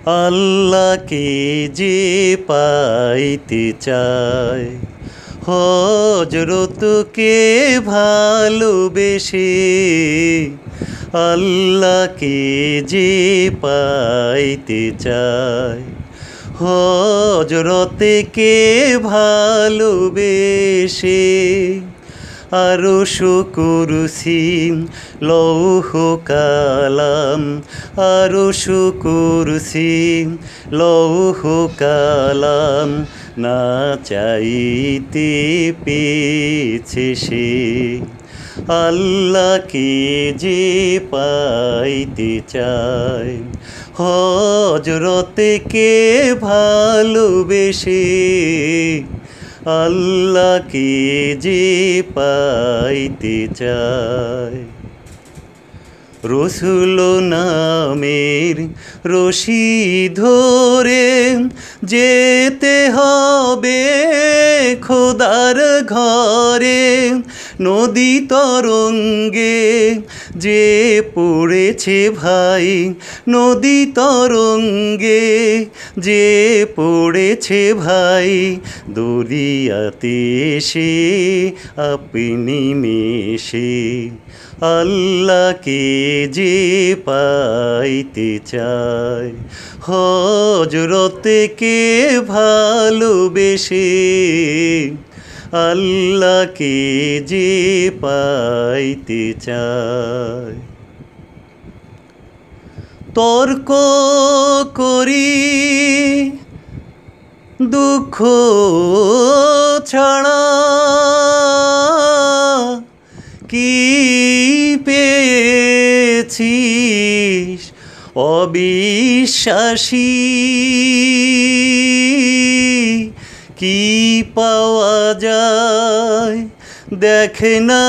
আল্লাহকে যে পাইতে চায়, হযরতকে ভালোবেসে। আল্লাহকে যে পাইতে চায়, হযরতকে ভালোবেসে। আরশ কুরসি লৌহ কালাম, আরশ কুরসি লৌহ কালাম, না চাইতে পেয়েছে সে। আল্লাহকে যে পাইতে চায়, হযরতকে ভালোবেসে। আল্লাহকে যে পাইতে চায়। রসুল নামের রশি ধরে যেতে হবে খোদার ঘরে। নদী তরঙ্গে যে পড়েছে ভাই, নদী তরঙ্গে যে পড়েছে ভাই, দরিয়াতে সে আপনি মিশে। আল্লাহকে যে পাইতে চায়, হযরতকে ভালোবেসে। আল্লাহকে যে পাইতে চায়। তর্ক করি দুঃখ ছাড়া, কি পেয়েছিস অবিশ্বাসী, কি পাওয়া যায় দেখ না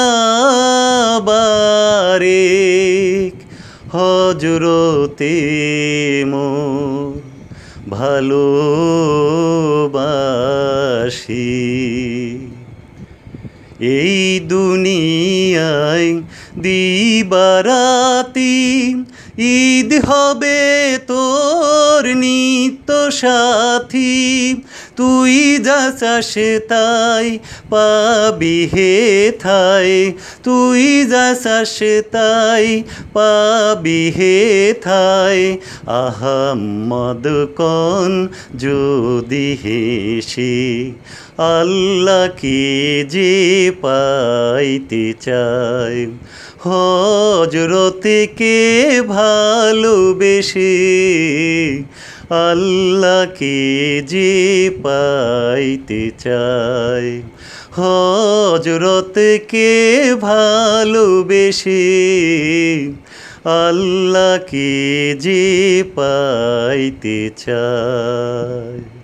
বারেক। হযরতে মোর ভালোবাসি। এই দুনিয়ায় দিবারাতি ঈদ হবে তোর নিত্য সাথী। তুই যা চাস তাই পাবি হে ঠাই, তুই যা চাস তাই পাবি হে ঠাই। আহাম্মদ কন যদি হেসে, আল্লাহকে যে পাইতে চায়, হযরতকে ভালোবেসে। আল্লাহকে যে পাইতে চায়, হযরতকে ভালোবেসে। আল্লাহকে যে পাইতে চায়।